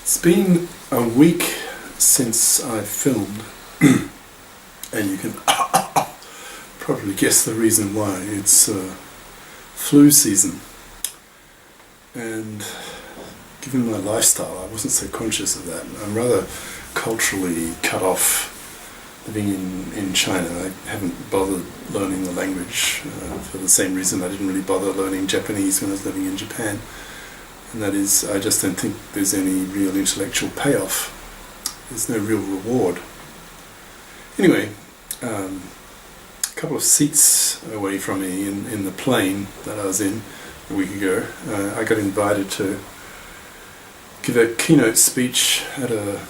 It's been a week since I filmed, and you can probably guess the reason why. It's flu season, and given my lifestyle, I wasn't so conscious of that. I'm rather culturally cut off living in China. I haven't bothered learning the language for the same reason I didn't really bother learning Japanese when I was living in Japan. And that is, I just don't think there's any real intellectual payoff. There's no real reward. Anyway, a couple of seats away from me in the plane that I was in a week ago, I got invited to give a keynote speech at a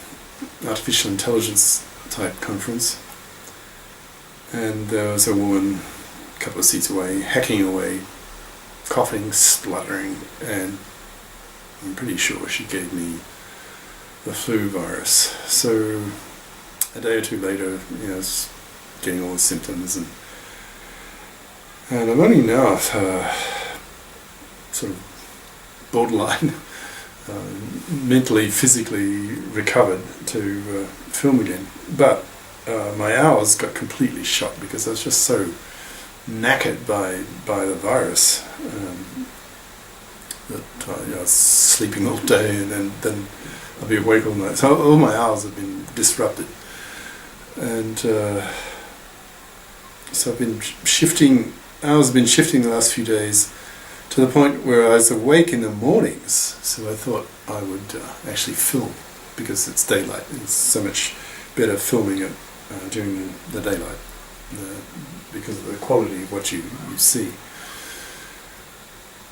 artificial intelligence type conference. And there was a woman a couple of seats away, hacking away, coughing, spluttering, and I'm pretty sure she gave me the flu virus. So a day or two later, I was getting all the symptoms, and I'm only now sort of borderline mentally, physically recovered to film again. But my hours got completely shot because I was just so knackered by the virus. That I was sleeping all day, and then I'll be awake all night. So all my hours have been disrupted, and so I've been shifting. Hours have been shifting the last few days to the point where I was awake in the mornings. So I thought I would actually film, because it's daylight. It's so much better filming it during the daylight because of the quality of what you see.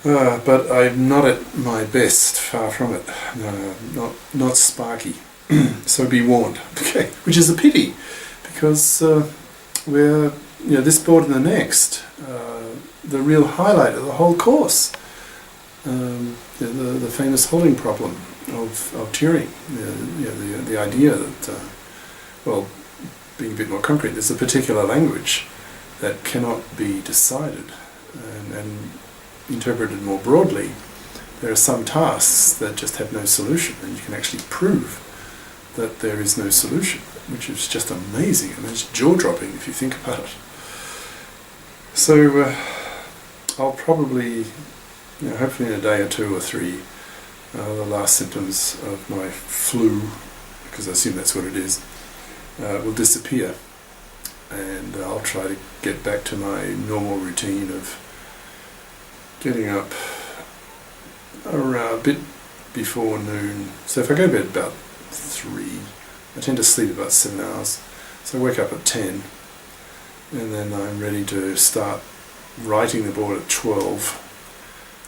But I'm not at my best, far from it. Not sparky. So be warned. Okay, which is a pity, because we're this board and the next, the real highlight of the whole course, the famous holding problem of Turing. The idea that being a bit more concrete, there's a particular language that cannot be decided, and interpreted more broadly, there are some tasks that just have no solution, and you can actually prove that there is no solution, which is just amazing. I mean, it's jaw-dropping if you think about it. So I'll probably, hopefully in a day or two or three, the last symptoms of my flu, because I assume that's what it is, will disappear, and I'll try to get back to my normal routine of getting up around a bit before noon. So if I go to bed about 3, I tend to sleep about 7 hours. So I wake up at 10, and then I'm ready to start writing the board at 12.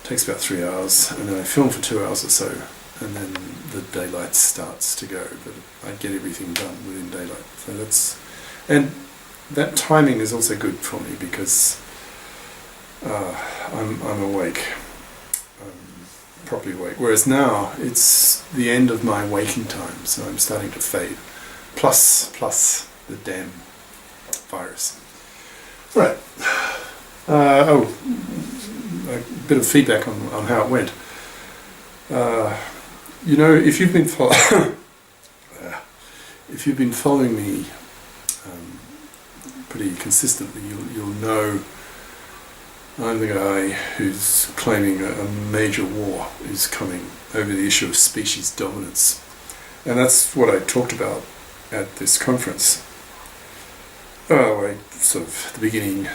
It takes about 3 hours, and then I film for 2 hours or so, and then the daylight starts to go. But I get everything done within daylight. So and that timing is also good for me, because I'm awake, properly awake. Whereas now it's the end of my waking time, so I'm starting to fade. Plus the damn virus. Right. A bit of feedback on how it went. If you've been if you've been following me pretty consistently, you'll know I'm the guy who's claiming a major war is coming over the issue of species dominance. And that's what I talked about at this conference. I sort of, at the beginning,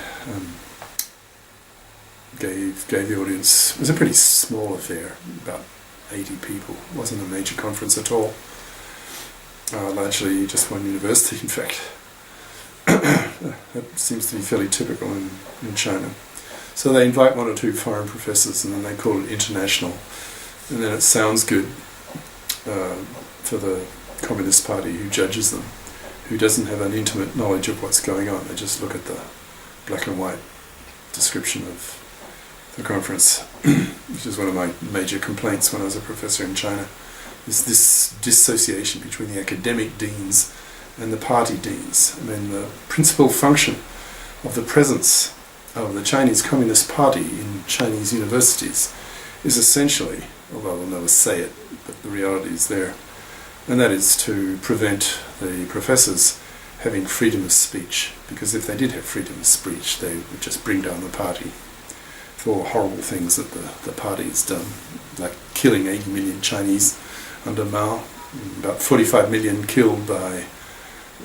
gave the audience, it was a pretty small affair, about 80 people. It wasn't a major conference at all. Largely just one university, in fact. That seems to be fairly typical in China. So they invite 1 or 2 foreign professors, and then they call it international, and then it sounds good for the Communist Party who judges them, who doesn't have an intimate knowledge of what's going on. They just look at the black and white description of the conference, which is one of my major complaints when I was a professor in China, is this dissociation between the academic deans and the party deans. I mean, the principal function of the presence of the Chinese Communist Party in Chinese universities is essentially, although they'll never say it, but the reality is there, and that is to prevent the professors having freedom of speech, because if they did have freedom of speech, they would just bring down the party for horrible things that the party has done, like killing 80 million Chinese under Mao, about 45 million killed by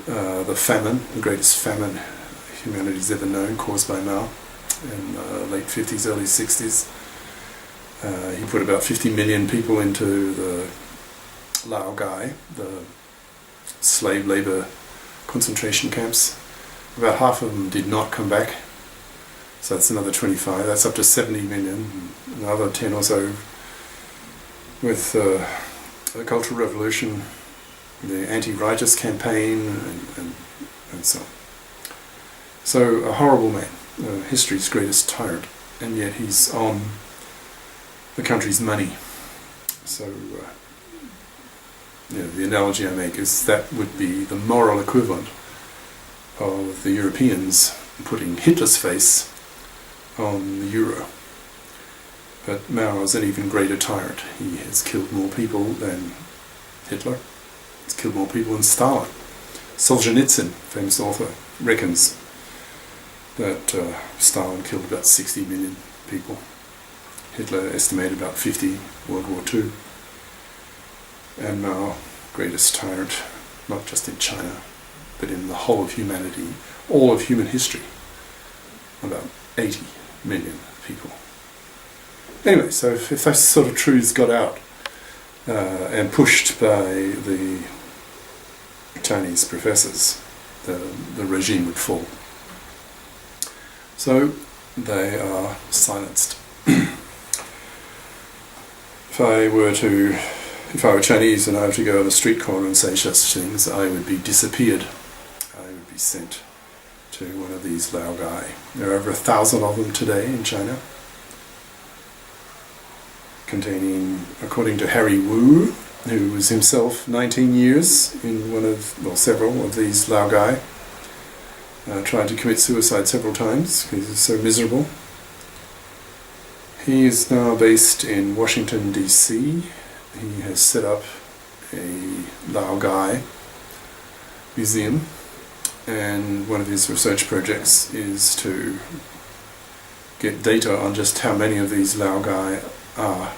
the famine, the greatest famine humanity's ever known, caused by Mao in the late 50s, early 60s. He put about 50 million people into the Laogai, the slave labour concentration camps. About half of them did not come back, so that's another 25, that's up to 70 million, another 10 or so with the Cultural Revolution, the anti-righteous campaign, and so on. So a horrible man, history's greatest tyrant, and yet he's on the country's money. So the analogy I make is that would be the moral equivalent of the Europeans putting Hitler's face on the euro. But Mao is an even greater tyrant. He has killed more people than Hitler. He's killed more people than Stalin. Solzhenitsyn, famous author, reckons that Stalin killed about 60 million people. Hitler estimated about 50, World War II. And Mao, greatest tyrant, not just in China, but in the whole of humanity, all of human history, about 80 million people. Anyway, so if those sort of truths got out and pushed by the Chinese professors, the regime would fall. So they are silenced. If I were Chinese and I were to go on a street corner and say such things, I would be disappeared. I would be sent to one of these Laogai. There are over 1,000 of them today in China, containing, according to Harry Wu, who was himself 19 years in several of these Laogai, tried to commit suicide several times because he was so miserable. He is now based in Washington, D.C. He has set up a Laogai museum, and one of his research projects is to get data on just how many of these Laogai are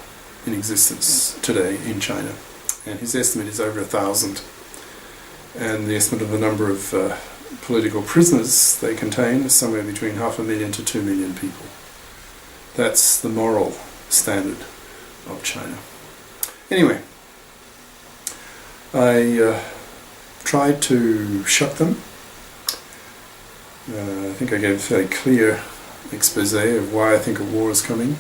in existence today in China. And his estimate is over 1,000. And the estimate of the number of political prisoners they contain is somewhere between 500,000 to 2 million people. That's the moral standard of China. Anyway, I tried to shock them. I think I gave a fairly clear expose of why I think a war is coming.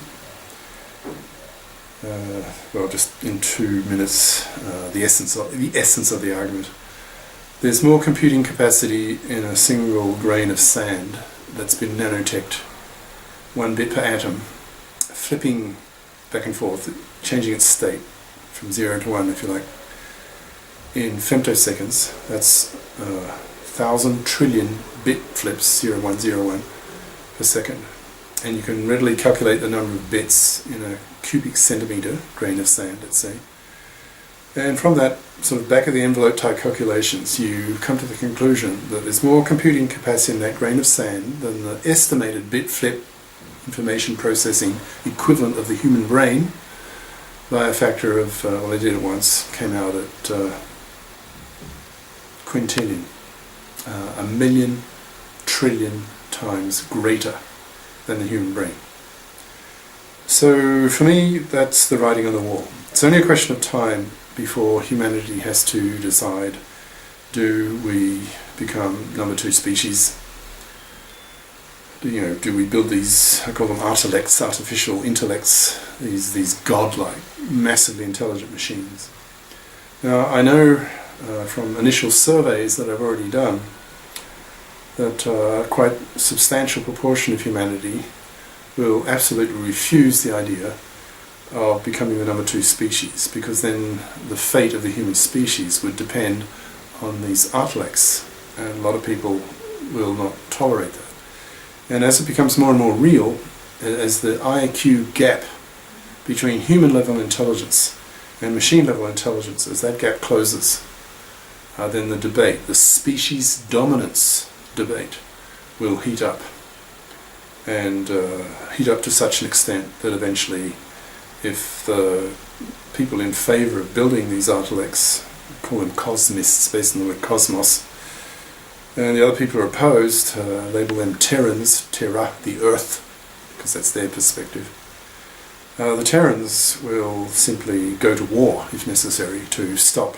Just in 2 minutes, the essence of the argument. There's more computing capacity in a single grain of sand that's been nanoteched, 1 bit per atom, flipping back and forth, changing its state from 0 to 1, if you like, in femtoseconds. That's 1,000 trillion bit flips, 0101 per second. And you can readily calculate the number of bits in a cubic centimetre grain of sand, let's say. And from that sort of back of the envelope type calculations, you come to the conclusion that there's more computing capacity in that grain of sand than the estimated bit flip information processing equivalent of the human brain by a factor of, they did it once, came out at quintillion, 1,000,000 trillion times greater than the human brain. So for me, that's the writing on the wall. It's only a question of time before humanity has to decide, do we become number 2 species? Do we build these, I call them artilects, artificial intellects, these godlike, massively intelligent machines? Now, I know from initial surveys that I've already done that quite a substantial proportion of humanity will absolutely refuse the idea of becoming the number 2 species, because then the fate of the human species would depend on these artilects, and a lot of people will not tolerate that. And as it becomes more and more real, as the IQ gap between human level intelligence and machine level intelligence, as that gap closes, then the debate, the species dominance debate, will heat up, and heat up to such an extent that eventually, if the people in favour of building these artilects, call them cosmists based on the word cosmos, and the other people are opposed, label them Terrans, Terra, the Earth, because that's their perspective. The Terrans will simply go to war, if necessary, to stop